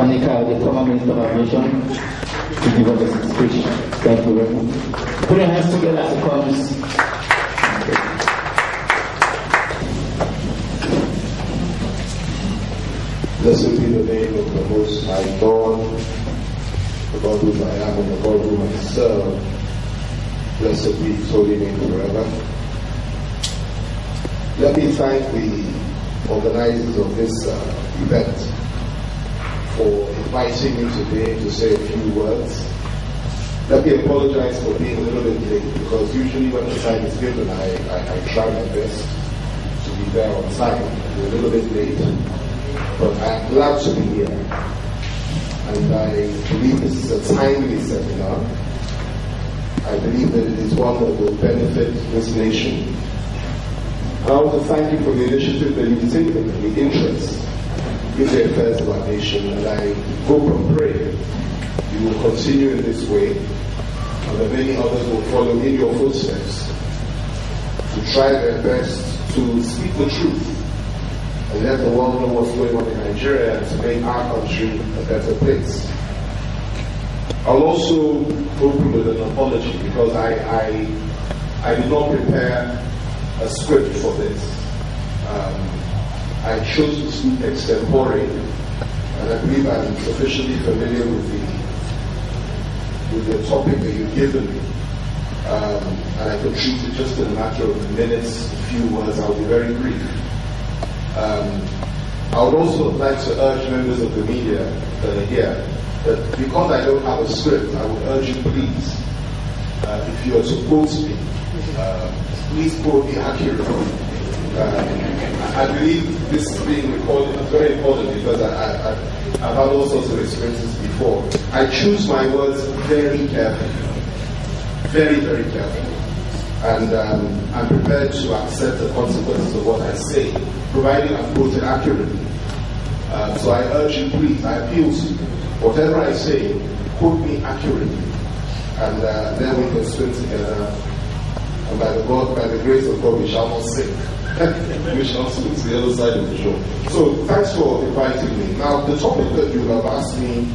Fani Kayode, former Minister of Aviation, to give us a speech. Thank you very much. Put your hands together as it comes. Blessed be the name of the Most High God, the God whom I am and the God whom I serve. Blessed be His holy name forever. Let me thank the organizers of this event for inviting me today to say a few words. Let me apologize for being a little bit late, because usually when the time is given, I try my best to be there on time. I'm a little bit late, but I'm glad to be here. And I believe this is a timely seminar. I believe that it is one that will benefit this nation. And I want to thank you for the initiative that you've taken, the interest in the affairs of our nation, and I hope and pray you will continue in this way, and that many others will follow in your footsteps to try their best to speak the truth and let the world know what's going on in Nigeria and to make our country a better place. I'll also open with an apology, because I did not prepare a script for this. I chose to speak extempore, and I believe I'm sufficiently familiar with the topic that you've given me. And I could treat it just in a matter of minutes, a few words. I'll be very brief. I would also like to urge members of the media that are here that because I don't have a script, I would urge you, please, if you are to quote me, please quote me accurately. I believe this is being recorded. It's very important, because I've had all sorts of experiences before. I choose my words very carefully, very, very carefully, and I'm prepared to accept the consequences of what I say, providing I'm quoted accurately. So I urge you, please, I appeal to you, whatever I say, quote me accurately, and then we can swim together. And by the grace of God, we shall not sink. We shall swim to the other side of the shore. So thanks for inviting me. Now, the topic that you have asked me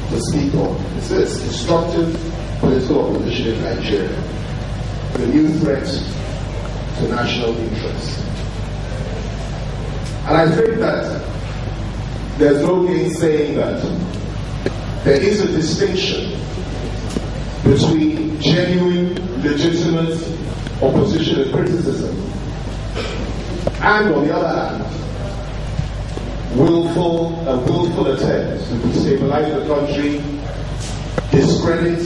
to speak on is this: destructive political opposition in Nigeria, the new threat to national interest. And I think that there's no gainsaying that there is a distinction between genuine, legitimate opposition and criticism, and on the other hand, willful attempts to destabilize the country, discredit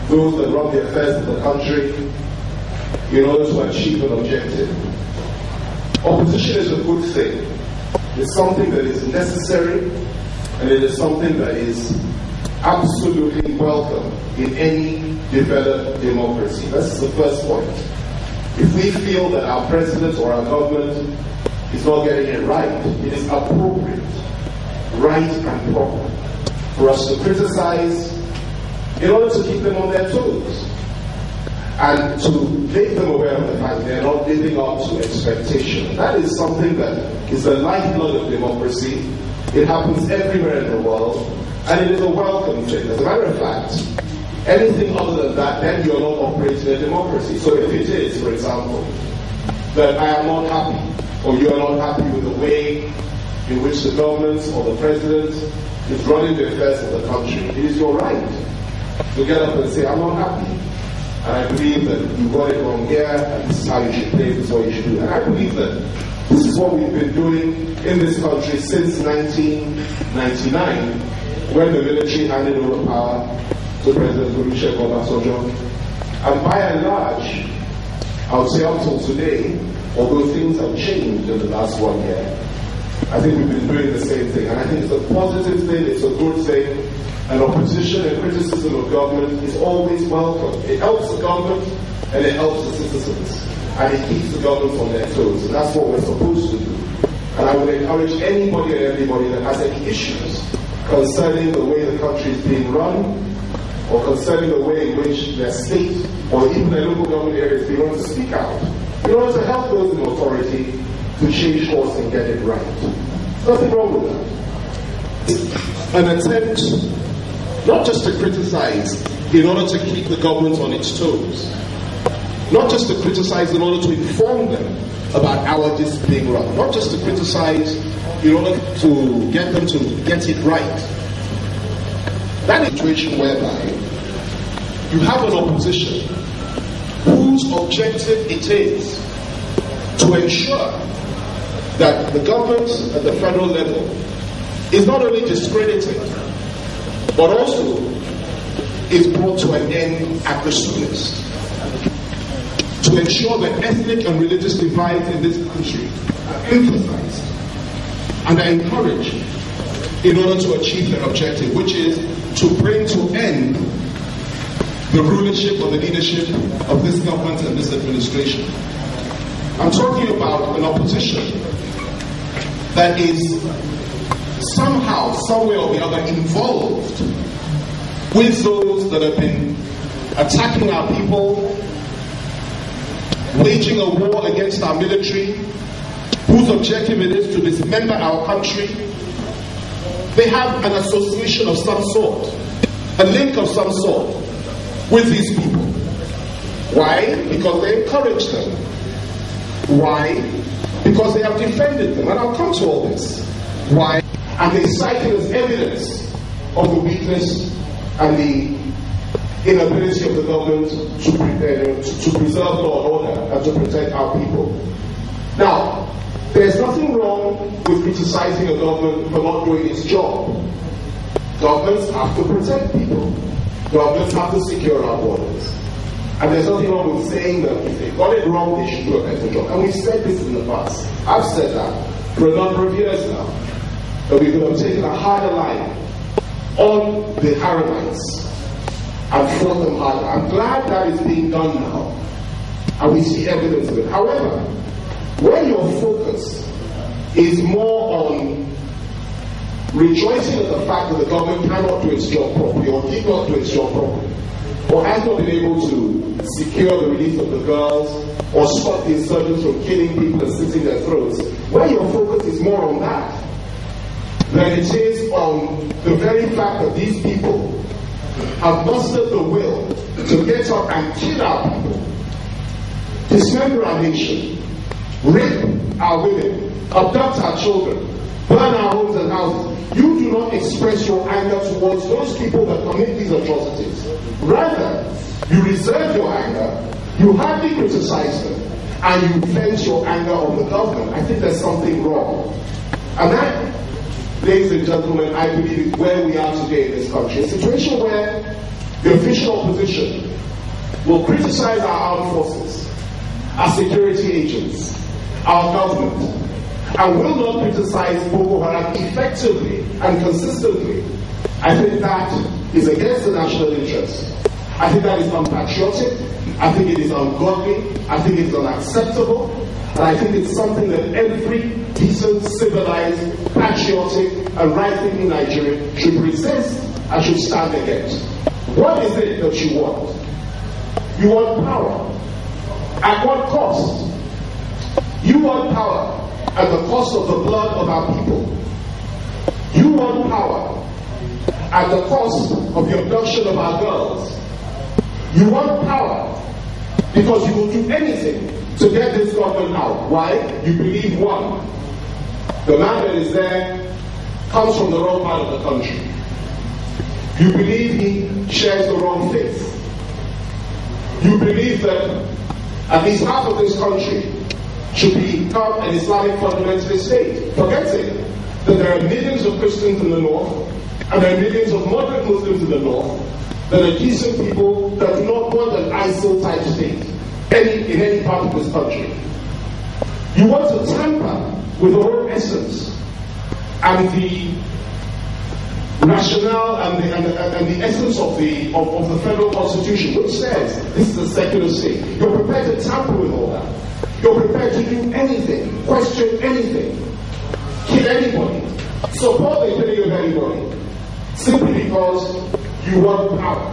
those that run the affairs of the country in order to achieve an objective. Opposition is a good thing. It's something that is necessary, and it is something that is absolutely welcome in any developed democracy. That's the first point. If we feel that our president or our government is not getting it right, it is appropriate, right and proper for us to criticize in order to keep them on their toes and to make them aware of the fact that they're not living up to expectation. That is something that is the lifeblood of democracy. It happens everywhere in the world, and it is a welcome thing. As a matter of fact, anything other than that, then you're not operating a democracy. So if it is, for example, that I am not happy, or you are not happy with the way in which the government or the president is running the affairs of the country, it is your right to get up and say, I'm not happy. And I believe that you got it wrong here, and this is how you should play, this is what you should do. And I believe that this is what we've been doing in this country since 1999, when the military handed over power to President Olusegun Obasanjo. And by and large, I would say up till today, although things have changed in the last 1 year, I think we've been doing the same thing. And I think it's a positive thing, it's a good thing. And opposition and criticism of government is always welcome. It helps the government and it helps the citizens. And it keeps the government on their toes. And that's what we're supposed to do. And I would encourage anybody and everybody that has any issues concerning the way the country is being run, or concerning the way in which their state or even their local government areas being run, to speak out in order to help those in authority to change course and get it right. Nothing wrong with that. an attempt not just to criticize in order to keep the government on its toes, not just to criticize in order to inform them about our disc being wrong, not just to criticize in order to get them to get it right. That is a situation whereby you have an opposition whose objective it is to ensure that the government at the federal level is not only discredited, but also is brought to an end at the soonest. To ensure that ethnic and religious divides in this country are emphasized and are encouraged in order to achieve their objective, which is to bring to end the rulership or the leadership of this government and this administration. I'm talking about an opposition that is somehow, somewhere or the other involved with those that have been attacking our people, waging a war against our military, whose objective it is to dismember our country. They have an association of some sort, a link of some sort with these people. Why? Because they encourage them. Why? Because they have defended them. And I'll come to all this. Why? And they cite it as evidence of the weakness and the inability of the government to preserve law and order and to protect our people. Now, there's nothing wrong with criticizing a government for not doing its job. Governments have to protect people. Governments have to secure our borders. And there's nothing wrong with saying that if they got it wrong, they should do a better job. And we've said this in the past. I've said that for a number of years now. That we could have taken a harder line on the Haramites and fought them harder. I'm glad that is being done now. And we see evidence of it. However, when your focus is more on rejoicing at the fact that the government cannot do its job properly, or did not do its job properly, or has not been able to secure the release of the girls, or stop the insurgents from killing people and slitting their throats, when your focus is more on that than it is on the very fact that these people have mustered the will to get up and kill our people, dismember our nation, rape our women, abduct our children, burn our homes and houses. You do not express your anger towards those people that commit these atrocities. Rather, you reserve your anger, you hardly criticize them, and you vent your anger on the government. I think there's something wrong. And that, ladies and gentlemen, I believe is where we are today in this country. A situation where the official opposition will criticize our armed forces, our security agents, our government, and will not criticize Boko Haram effectively and consistently. I think that is against the national interest. I think that is unpatriotic. I think it is ungodly. I think it is unacceptable. And I think it's something that every decent, civilized, patriotic, and right-thinking Nigerian should resist and should stand against. What is it that you want? You want power. At what cost? You want power at the cost of the blood of our people. You want power at the cost of the abduction of our girls. You want power because you will do anything to get this government out. Why? You believe one, the man that is there comes from the wrong part of the country. You believe he shares the wrong faith. You believe that at least half of this country should become an Islamic fundamentalist state, forgetting that there are millions of Christians in the north and there are millions of moderate Muslims in the north that are decent people that do not want an ISIL-type state in any part of this country. You want to tamper with the whole essence and the rationale and the essence of the federal constitution, which says this is a secular state. You're prepared to tamper with all that. You're prepared to do anything, question anything, kill anybody, support the killing of anybody, simply because you want power.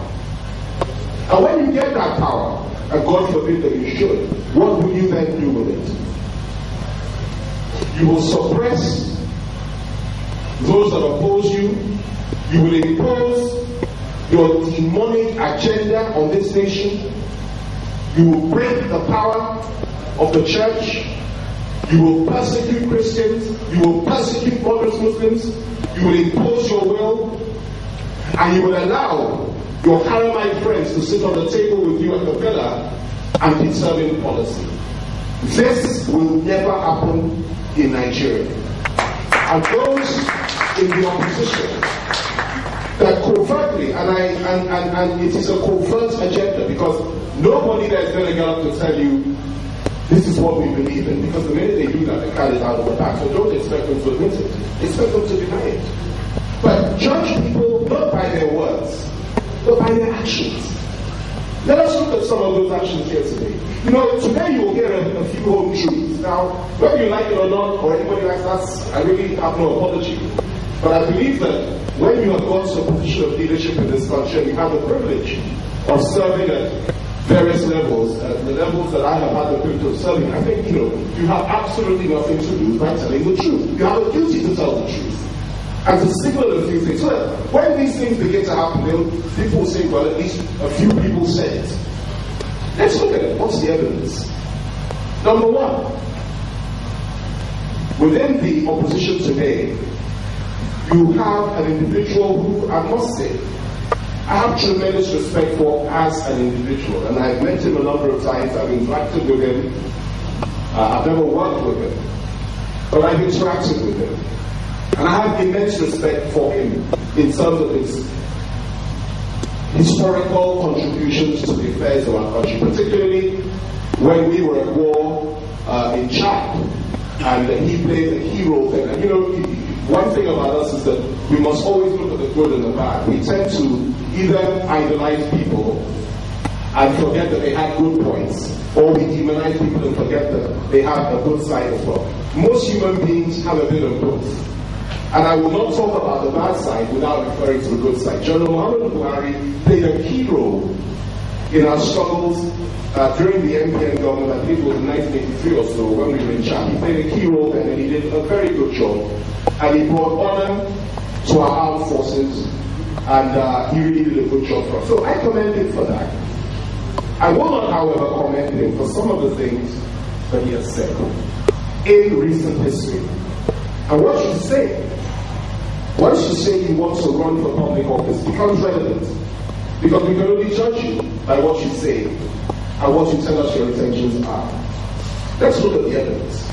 And when you get that power, and God forbid that you should, what will you then do with it? You will suppress those that oppose you. You will impose your demonic agenda on this nation. You will break the power of the church. You will persecute Christians. You will persecute moderate Muslims. You will impose your will. And you will allow your Haramite friends to sit on the table with you at the pillar and determine policy. This will never happen in Nigeria. And those in the opposition that covertly, and it is a covert agenda, because nobody that is going to get up to tell you this is what we believe in, because the minute they do that, they carry it out of the back. So don't expect them to admit it. Expect them to deny it. But judge people not by their words, but by their actions. Let us look at some of those actions here today. You know, today you will hear a few home truths. Now, whether you like it or not, or anybody likes that, I really have no apology. But I believe that when you have gone to a position of leadership in this country, you have the privilege of serving at various levels, the levels that I have had the privilege of serving. I think, you have absolutely nothing to lose by telling the truth. You have a duty to tell the truth. And to signal a few things. So that when these things begin to happen, people say, well, at least a few people said it. Let's look at it. What's the evidence? Number one, within the opposition today, you have an individual who, I must say, I have tremendous respect for as an individual. And I've met him a number of times. I've interacted with him. I've never worked with him. But I've interacted with him. And I have immense respect for him in terms of his historical contributions to the affairs of our country, particularly when we were at war in Chad, and he played a key role there. And one thing about us is that we must always look at the good and the bad. We tend to either idolize people and forget that they had good points, or we demonize people and forget that they have a good side as well. Most human beings have a bit of both. And I will not talk about the bad side without referring to the good side. General Muhammadu Buhari played a key role in our struggles during the MPN government. I think it was in 1983 or so when we were in Chad. He played a key role and he did a very good job. And he brought honor to our armed forces, and he really did a good job for us. So I commend him for that. I will not, however, commend him for some of the things that he has said in recent history. And what you say, once you say you want to run for public office, becomes relevant. Because we can only judge you by what you say and what you tell us your intentions are. Let's look at the evidence.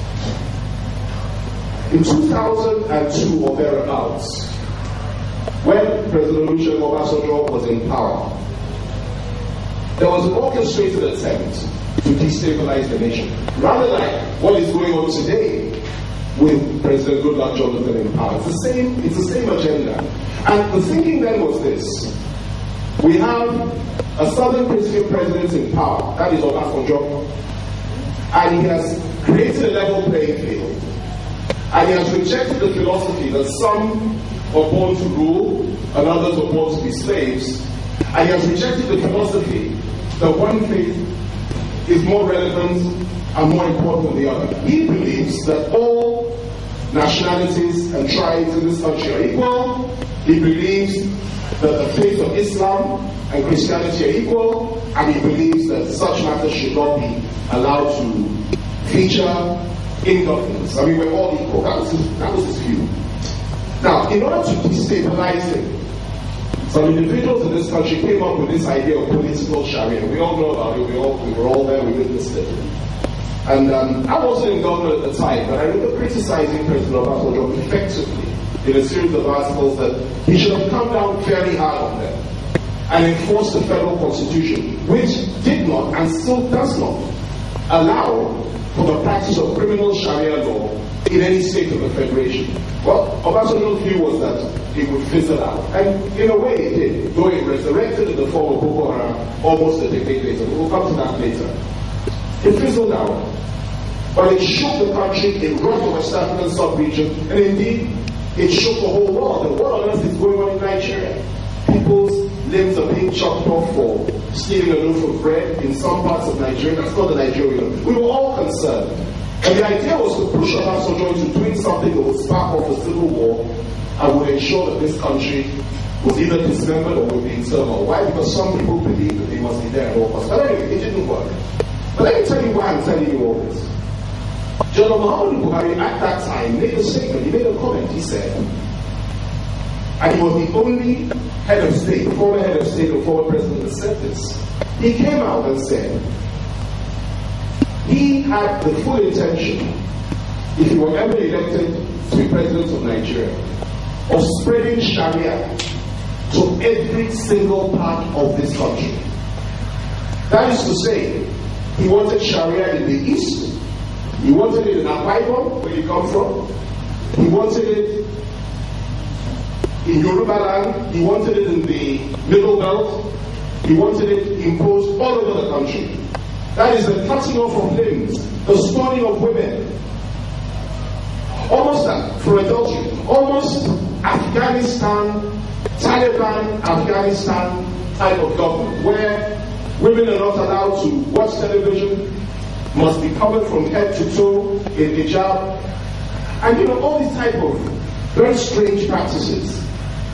In 2002 or thereabouts, when President Olusegun Obasanjo was in power, there was an orchestrated attempt to destabilize the nation. Rather like what is going on today with President Goodluck Jonathan in power. It's the same agenda. And the thinking then was this: we have a Southern Christian president in power, that is Obasanjo, and he has created a level playing field. And he has rejected the philosophy that some are born to rule and others are born to be slaves. And he has rejected the philosophy that one faith is more relevant and more important than the other. He believes that all nationalities and tribes in this country are equal. He believes that the faith of Islam and Christianity are equal, and he believes that such matters should not be allowed to feature in governments. I mean, we're all equal. That was his view. Now, in order to destabilize him, some individuals in this country came up with this idea of political Sharia. We all know about it. We were all there. We witnessed it. And I wasn't in government at the time, but I remember criticizing President Obasanjo effectively in a series of articles that he should have come down very hard on them and enforced the federal constitution, which did not and still does not allow for the practice of criminal Sharia law in any state of the federation. Well, Obasanjo's view was that it would fizzle out. And in a way it did, though it resurrected in the form of Boko Haram almost a decade later. We'll come to that later. It fizzled out. But it shook the country, it rocked the West African sub-region, and indeed, it shook the whole world. And what on earth is going on in Nigeria? People's limbs are being chopped off for stealing a loaf of bread in some parts of Nigeria. That's not the Nigeria. We were all concerned. And the idea was to push Obasanjo into doing something that would spark off a civil war and would ensure that this country was either dismembered or would be in turmoil. Why? Because some people believe that they must be there at all costs. But anyway, it didn't work. But let me tell you why I'm telling you all this. General Muhammadu Buhari at that time made a statement, he made a comment, he said, and he was the only head of state, former head of state or former president that said this. He came out and said he had the full intention, if he were ever elected to be president of Nigeria, of spreading Sharia to every single part of this country. That is to say, he wanted Sharia in the east, he wanted it in Akwa Ibom, where you come from, he wanted it in Yoruba land, he wanted it in the Middle Belt, he wanted it imposed all over the country. That is the cutting off of limbs, the stoning of women, almost for adultery, almost Afghanistan, Taliban, Afghanistan type of government, where women are not allowed to watch television, must be covered from head to toe in hijab, and all these type of very strange practices.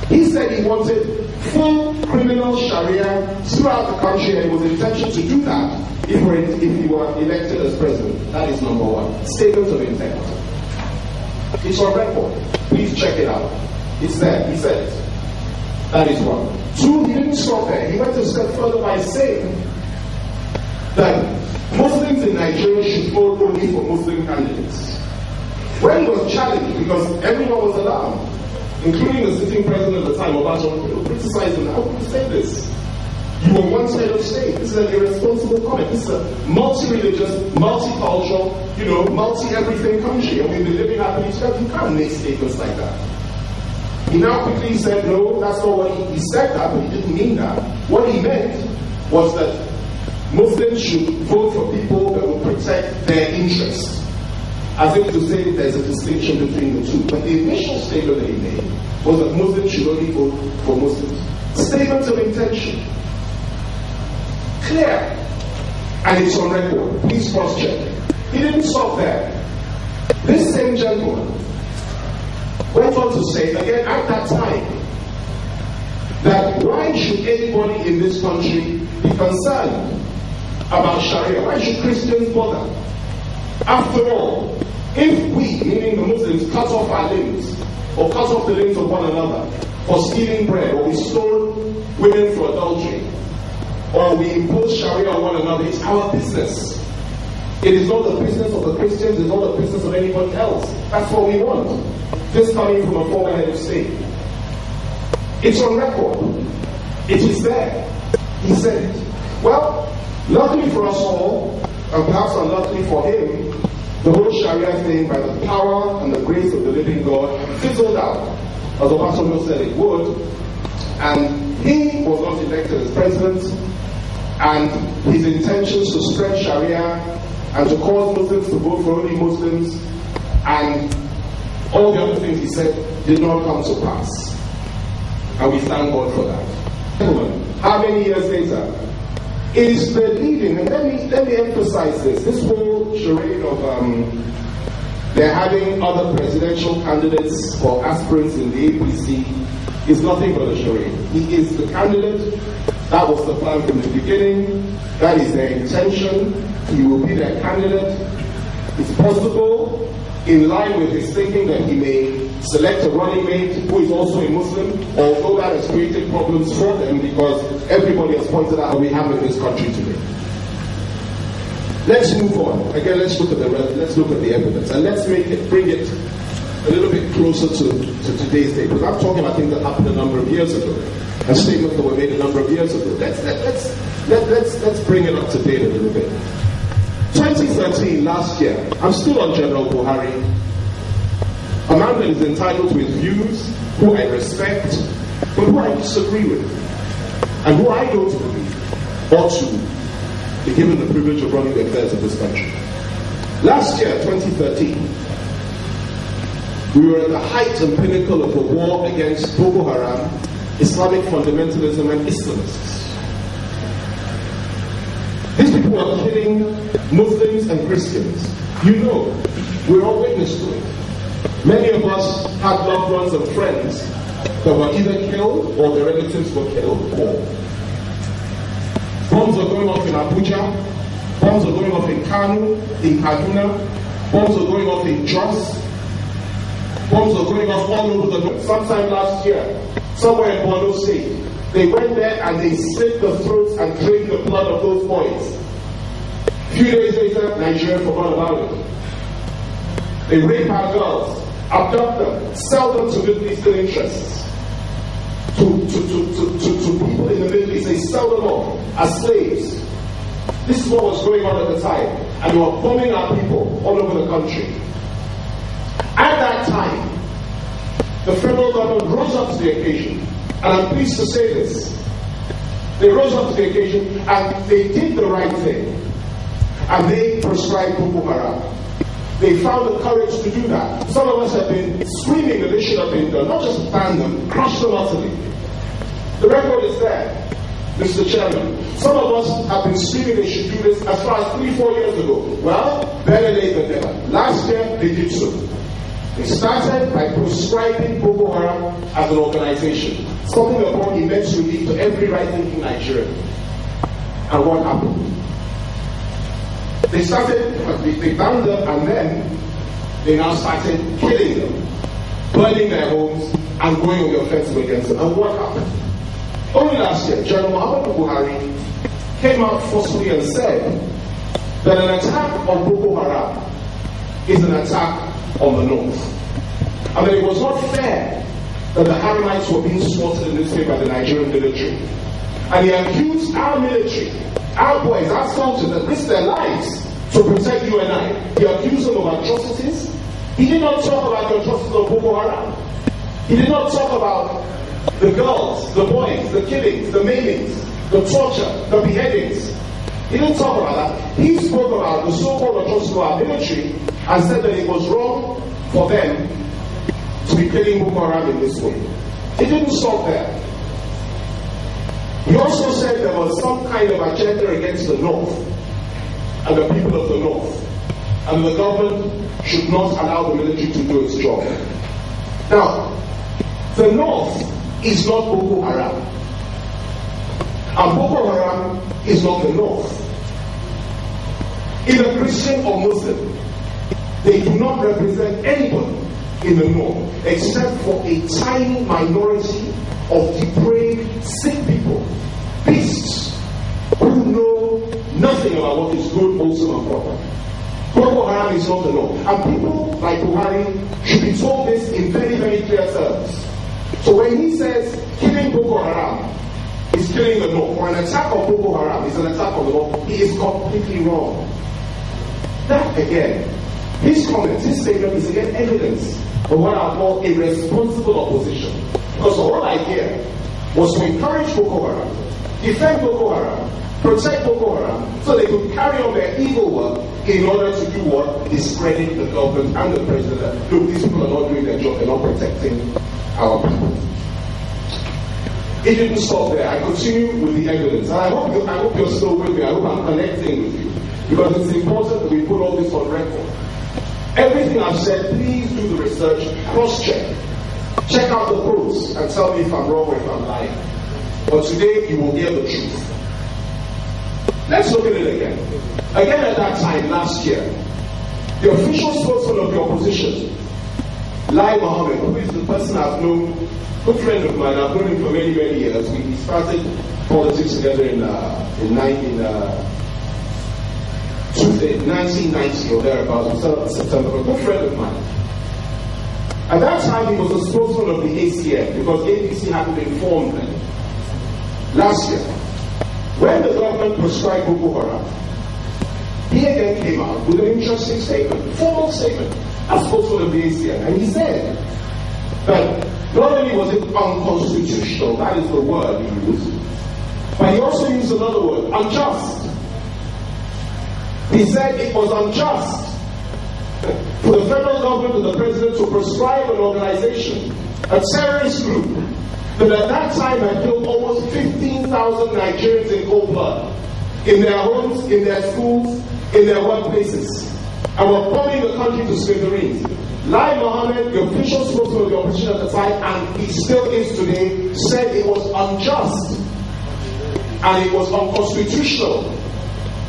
He said he wanted full criminal Sharia throughout the country, and it was intention to do that if he were elected as president. That is number one. Statement of intent. It's on record. Please check it out. It's there. He said it. That is one. Two, he didn't stop there. He went a step further by saying that Muslims in Nigeria should vote only for Muslim candidates. When he was challenged, because everyone was alarmed, including the sitting president at the time, Obasanjo, criticized him. How could you say this? You were one side of state. This is an irresponsible comment. This is a multi-religious, multicultural, multi-everything country, and we've been living happily together. You can't make statements like that. He now quickly said, no, that's not what he said that, but he didn't mean that. What he meant was that Muslims should vote for people that will protect their interests. As if to say there's a distinction between the two. But the initial statement that he made was that Muslims should only vote for Muslims. Statement of intention. Clear. And it's on record. Please cross-check. He didn't stop there. This same gentleman went on to say, again at that time, that why should anybody in this country be concerned about Sharia? Why should Christians bother? After all, if we, meaning the Muslims, cut off our limbs, or cut off the limbs of one another for stealing bread, or we stone women for adultery, or we impose Sharia on one another, it's our business. It is not the business of the Christians, it's not the business of anybody else. That's what we want. This coming from a former head of state. It's on record. It is there. He said it. Well, luckily for us all, and perhaps unluckily for him, the whole Sharia thing, by the power and the grace of the living God, fizzled out, as Obasanjo said it would, and he was not elected as president, and his intentions to spread Sharia and to cause Muslims to vote for only Muslims, and all the other things he said did not come to pass. And we thank God for that. Gentlemen, how many years later? Is the leading, and let me emphasize this. This whole charade of they're having other presidential candidates or aspirants in the APC is nothing but a charade. He is the candidate. That was the plan from the beginning. That is their intention. He will be their candidate. It's possible, in line with his thinking, that he may select a running mate who is also a Muslim, although that has created problems for them because everybody has pointed out how we have in this country today. Let's move on. Again, let's look at the evidence, and let's bring it a little bit closer to today's day. Because I'm talking about things that happened a number of years ago, and statements that were made a number of years ago. Let's bring it up to date a little bit. 2013, last year, I'm still on General Buhari, a man that is entitled to his views, who I respect, but who I disagree with, and who I don't believe ought to be given the privilege of running the affairs of this country. Last year, 2013, we were at the height and pinnacle of the war against Boko Haram, Islamic fundamentalism, and Islamists. These people are killing Muslims and Christians. You know, we're all witness to it. Many of us had loved ones and friends that were either killed or their relatives were killed. Bombs are going off in Abuja, bombs are going off in Kano, in Kaduna, bombs are going off in Jos, bombs are going off all over the world. Sometime last year, somewhere in Borno State, they went there and they slit the throats and drank the blood of those boys. A few days later, Nigeria forgot about it. They rape our girls, abduct them, sell them to Middle Eastern interests. To people in the Middle East, they sell them off as slaves. This is what was going on at the time, and they were bombing our people all over the country. At that time, the federal government rose up to the occasion, and I'm pleased to say this. They rose up to the occasion and they did the right thing, and they proscribed Boko Haram. They found the courage to do that. Some of us have been screaming that this should have been done, not just ban them, crush them utterly. The record is there, Mr. Chairman. Some of us have been screaming they should do this as far as 3-4 years ago. Well, better late than never. Last year, they did so. They started by proscribing Boko Haram as an organization, something that brought immense relief to every right-thinking Nigerian. And what happened? They started, they banned them, and then they now started killing them, burning their homes, and going on the offensive against them. And what happened? Only last year, General Buhari came out forcefully and said that an attack on Boko Haram is an attack on the north. I mean, it was not fair that the Haramites were being slaughtered in this way by the Nigerian military. And he accused our military, our boys, our soldiers, that risked their lives to protect you and I. He accused them of atrocities. He did not talk about the atrocities of Boko Haram. He did not talk about the girls, the boys, the killings, the maimings, the torture, the beheadings. He didn't talk about that. He spoke about the so-called atrocities of our military and said that it was wrong for them to be killing Boko Haram in this way. It didn't stop there. He also said there was some kind of agenda against the North and the people of the North, and the government should not allow the military to do its job. Now, the North is not Boko Haram, and Boko Haram is not the North. Either Christian or Muslim, they do not represent anybody in the North except for a tiny minority of depraved, sick people, beasts, who know nothing about what is good, wholesome, and proper. Boko Haram is not the North. And people like Buhari should be told this in very, very clear terms. So when he says killing Boko Haram is killing the North, or an attack on Boko Haram is an attack on the North, he is completely wrong. That again, his comments, his statement is again evidence of what I call irresponsible opposition. Because the whole idea was to encourage Boko Haram, defend Boko Haram, protect Boko Haram, so they could carry on their evil work in order to do what? Discredit the government and the president. Look, these people are not doing their job, they're not protecting our people. It didn't stop there. I continue with the evidence. And I hope you're still with me. I hope I'm connecting with you. Because it's important that we put all this on record. Everything I've said, please do the research, cross-check. Check out the proofs and tell me if I'm wrong or if I'm lying. But today, you will hear the truth. Let's look at it again. Again at that time, last year, the official spokesman of the opposition, Lai Mohammed, who is the person I've known, good friend of mine, I've known him for many, many years. We started politics together in 1990 or thereabouts, September, a good friend of mine. At that time, he was the spokesman of the ACF, because APC hadn't been formed then. Last year, when the government prescribed Boko Haram, he again came out with an interesting statement, formal statement, as spokesman of the ACF, and he said that not only was it unconstitutional, that is the word he used, but he also used another word, unjust. He said it was unjust for the federal government and the president to prescribe an organization, a terrorist group, that at that time had killed almost 15,000 Nigerians in cold blood, in their homes, in their schools, in their workplaces. and were bombing the country to smithereens. Lai Mohammed, the official spokesman of the opposition at the time, and he still is today, said it was unjust and it was unconstitutional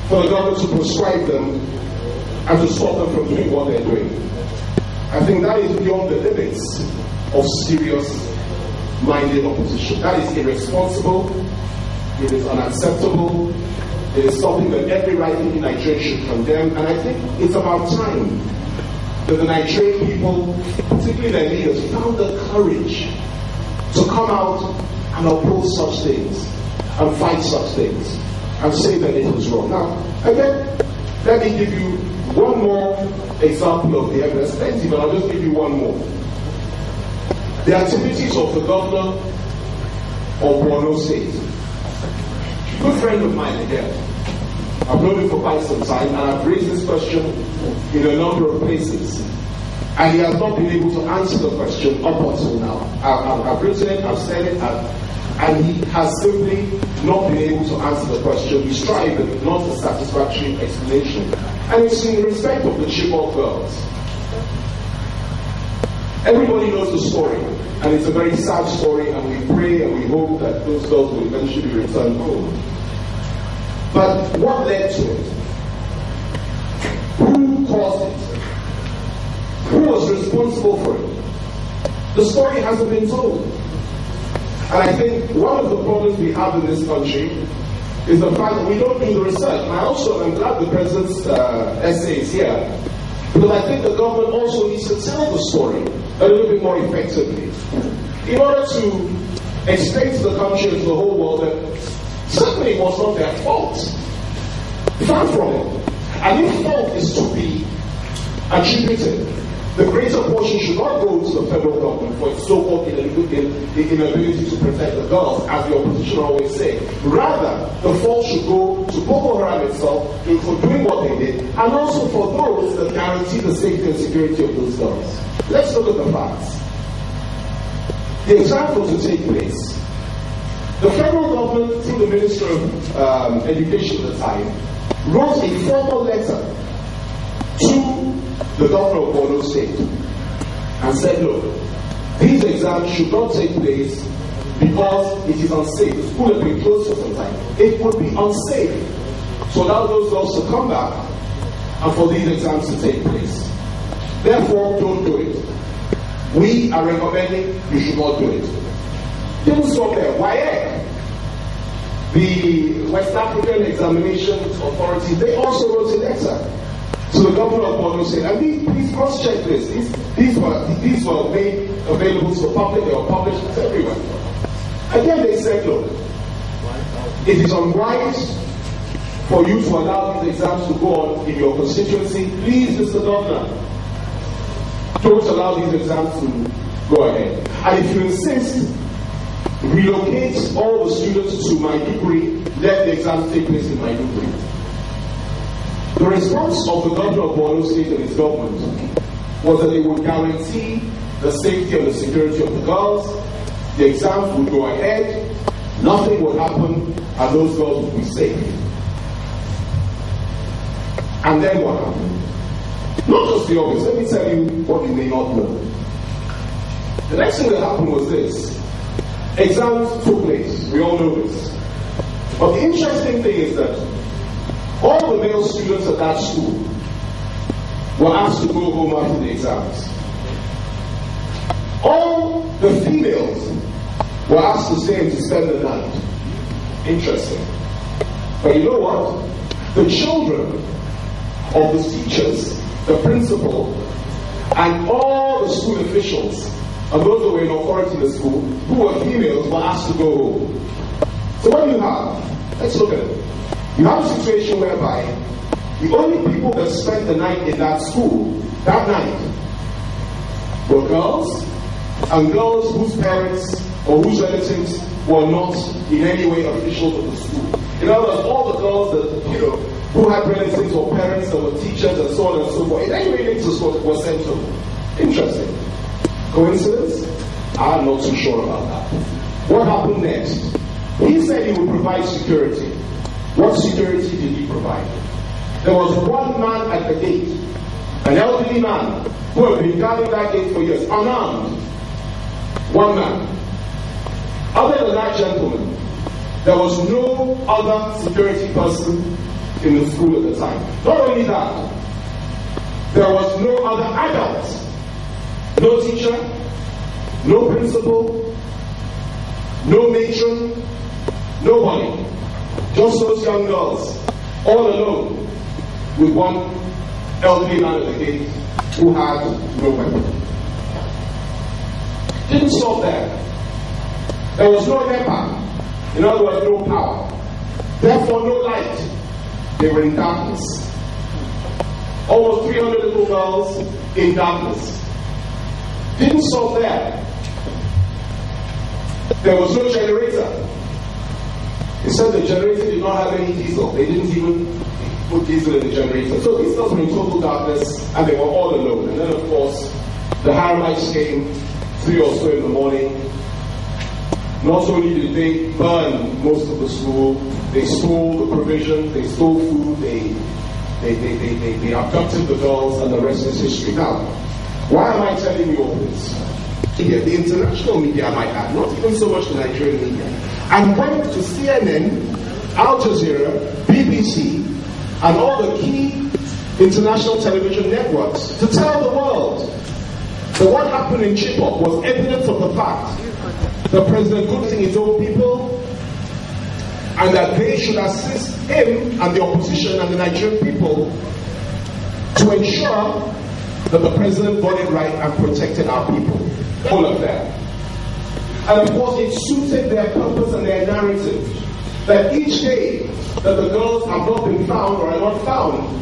for the government to prescribe them and to stop them from doing what they're doing. I think that is beyond the limits of serious-minded opposition. That is irresponsible, it is unacceptable, it is something that every right-thinking Nigerian should condemn, and I think it's about time that the Nigerian people, particularly their leaders, found the courage to come out and oppose such things and fight such things and say that it was wrong. Now, again, let me give you one more example of the evidence. Plenty, but I'll just give you one more. The activities of the governor of Borno State. Good friend of mine again. I've known him for quite some time, and I've raised this question in a number of places. And he has not been able to answer the question up until now. I've written it, I've said it, and he has simply not been able to answer the question. He's tried, but not a satisfactory explanation. And it's in respect of the Chibok girls. Everybody knows the story, and it's a very sad story, and we pray and we hope that those girls will eventually be returned home. But what led to it? Who caused it? Who was responsible for it? The story hasn't been told. And I think one of the problems we have in this country is the fact that we don't do the research. And I also am glad the President's essay is here, because I think the government also needs to tell the story a little bit more effectively in order to explain to the country and to the whole world that certainly it was not their fault. Far from it. And if fault is to be attributed, the greater portion should not go to the federal government for its so-called inability to protect the girls, as the opposition always say. Rather, the fault should go to Boko Haram itself for doing what they did, and also for those that guarantee the safety and security of those girls. Let's look at the facts. The exam was to take place. The federal government, through the Minister of Education at the time, wrote a formal letter to the governor of Borno State and said, look, these exams should not take place because it is unsafe. The school has been closed for some time. It would be unsafe to allow those girls to come back and for these exams to take place. Therefore, don't do it. We are recommending you should not do it. Didn't stop there. WAEC, the West African Examination Authority, they also wrote a letter to the governor of Borno State, and please cross-check this. These were made available to the public. They were published everywhere. Again, they said, look, it is unwise for you to allow these exams to go on in your constituency. Please, Mr. Governor, don't allow these exams to go ahead. And if you insist, relocate all the students to Maiduguri, let the exams take place in Maiduguri. The response of the governor of Borno State and his government was that they would guarantee the safety and the security of the girls, the exams would go ahead, nothing would happen, and those girls would be safe. And then what happened? Not just the obvious, let me tell you what you may not know. The next thing that happened was this. Exams took place, we all know this. But the interesting thing is that all the male students at that school were asked to go home after the exams. All the females were asked to stay and to spend the night. Interesting. But you know what? The children of the teachers, the principal, and all the school officials, and those who were in authority in the school, who were females, were asked to go home. So what do you have? Let's look at it. You have a situation whereby the only people that spent the night in that school, that night, were girls, and girls whose parents or whose relatives were not in any way officials of the school. In other words, all the girls that, who had relatives or parents that were teachers and so on and so forth, in any way linked to school, were sent home. Interesting. Coincidence? I'm not too sure about that. What happened next? He said he would provide security. What security did he provide? There was one man at the gate An elderly man who had been guarding that gate for years, unarmed. One man. Other than that gentleman, there was no other security person in the school at the time. Not only that, there was no other adult. No teacher, no principal, no matron, nobody. Just those young girls, all alone, with one elderly man at the gate who had no weapon. Didn't stop there. There was no NEPA. In other words, no power. Therefore, no light. They were in darkness. Almost 300 little girls in darkness. Didn't stop there. There was no generator. They said the generator did not have any diesel. They didn't even put diesel in the generator. So these girls were in total darkness and they were all alone. And then, of course, the Haramites came 3 or so in the morning. Not only did they burn most of the school, they stole the provisions, they stole food, they abducted the girls, and the rest is history. Now, why am I telling you all this? The international media, I might add, not even so much the Nigerian media, and went to CNN, Al Jazeera, BBC, and all the key international television networks to tell the world that what happened in Chibok was evidence of the fact that President Good his own people, and that they should assist him and the opposition and the Nigerian people to ensure that the president got it right and protected our people. All of that. And of course, it suited their purpose and their narrative that each day that the girls have not been found or are not found,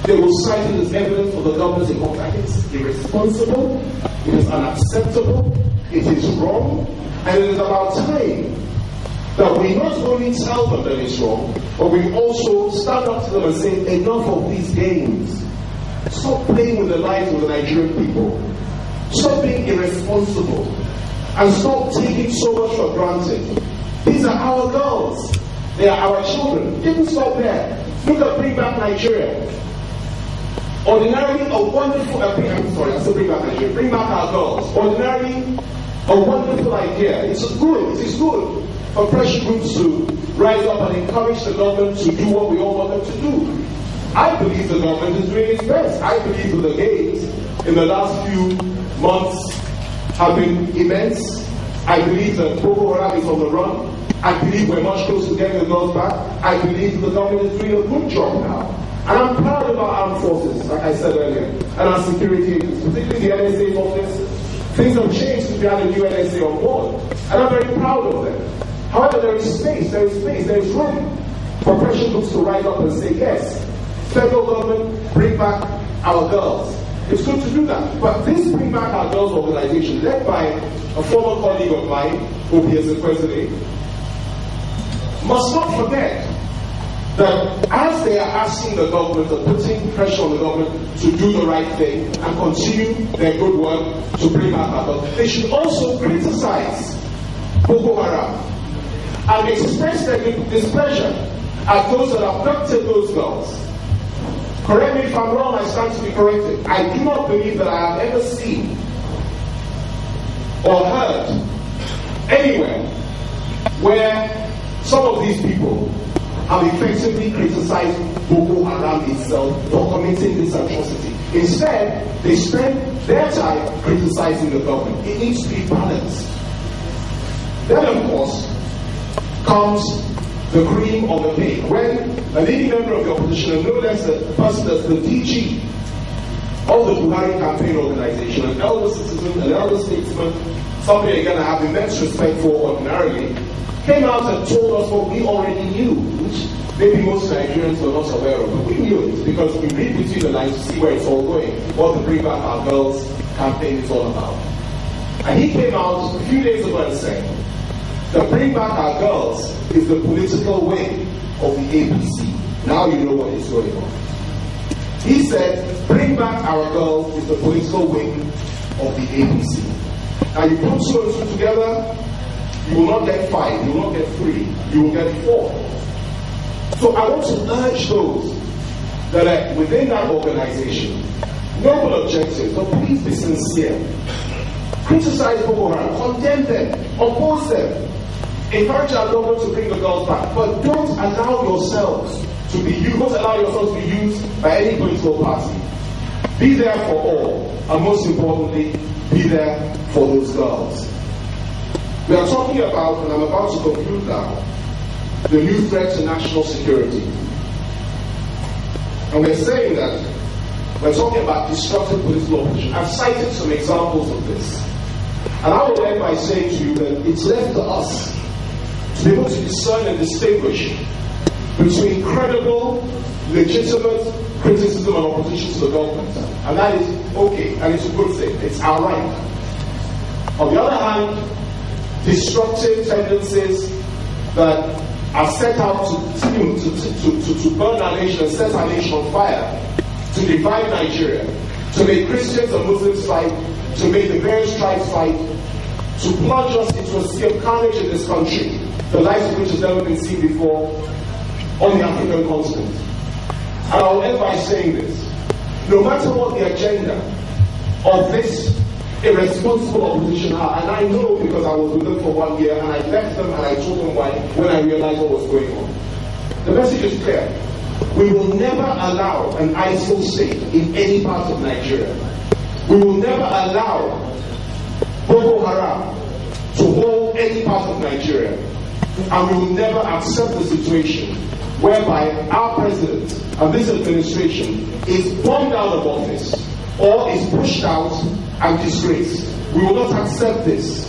they will cite it as evidence for the government's involvement. It's irresponsible, it is unacceptable, it is wrong, and it is about time that we not only tell them that it's wrong, but we also stand up to them and say, enough of these games. Stop playing with the lives of the Nigerian people. Stop being irresponsible. And stop taking so much for granted. These are our girls. They are our children. Didn't stop there. Look at Bring Back Nigeria. Ordinarily a wonderful, bring back Nigeria. Bring back our girls. Ordinarily a wonderful idea. It is good for pressure groups to rise up and encourage the government to do what we all want them to do. I believe the government is doing its best. I believe that the gains in the last few months have been immense. I believe that Boko Haram is on the run. I believe we're much closer to getting the girls back. I believe that the government is doing a good job now. And I'm proud of our armed forces, like I said earlier, and our security agents, particularly the NSA office. Things have changed since we had a new NSA on board. And I'm very proud of them. However, there is room for pressure groups to rise up and say, yes, federal government, bring back our girls. It's good to do that. But this Bring Back Our Girls organization, led by a former colleague of mine, OPS President, must not forget that as they are asking the government and putting pressure on the government to do the right thing and continue their good work to bring back our girls, they should also criticize Boko Haram and express their displeasure at those that abducted those girls. Correct me if I'm wrong, I stand to be corrected. I do not believe that I have ever seen or heard anywhere where some of these people have effectively criticized Boko Haram itself for committing this atrocity. Instead, they spend their time criticizing the government. It needs to be balanced. Then, of course, comes the cream on the cake. When a leading member of the opposition, and no less the person that's the DG of the Buhari campaign organization, an elder citizen, an elder statesman, somebody again I have immense respect for ordinarily, came out and told us what we already knew, which maybe most Nigerians were not aware of, but we knew it because we read between the lines to see where it's all going, what the Bring Back Our Girls campaign is all about. And he came out a few days ago and said, the Bring Back Our Girls is the political wing of the APC. Now you know what is going on. He said, Bring Back Our Girls is the political wing of the APC. Now you put two and two together, you will not get 5, you will not get 3, you will get 4. So I want to urge those that are within that organization noble objectives, but please be sincere. Criticize Boko Haram, condemn them, oppose them, encourage our government to bring the girls back, but don't allow yourselves to be used, don't allow yourselves to be used by any political party. Be there for all, and most importantly, be there for those girls. We are talking about, and I'm about to conclude now, the new threat to national security. And we're saying that we're talking about destructive political opposition. I've cited some examples of this. And I will end by saying to you that it's left to us to be able to discern and distinguish between credible, legitimate criticism and opposition to the government. And that is okay, and it's a good thing. It's our right. On the other hand, destructive tendencies that are set out to burn our nation and set our nation on fire, to divide Nigeria, to make Christians and Muslims fight, to make the various tribes fight, to plunge us into a sea of carnage in this country, the likes of which has never been seen before on the African continent. And I will end by saying this. No matter what the agenda of this irresponsible opposition are, and I know because I was with them for 1 year, and I left them and I told them why when I realized what was going on. The message is clear. We will never allow an ISIL state in any part of Nigeria. We will never allow Boko Haram to hold any part of Nigeria. And we will never accept the situation whereby our president and this administration is bombed out of office or is pushed out and disgraced. We will not accept this.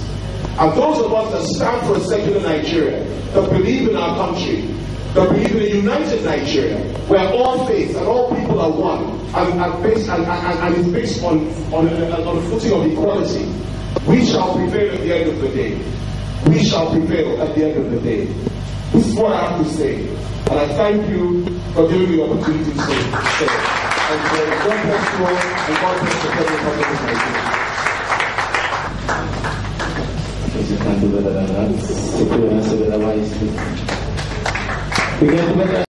And those of us that stand for a secular Nigeria, that believe in our country, that believe in a united Nigeria, where all faiths and all people are one, and is based on a footing of equality, we shall prevail at the end of the day. We shall prevail at the end of the day. This is what I have to say. And I thank you for giving me the opportunity to say it. And God bless you all, and God bless the President of Nigeria. You can't do better than that.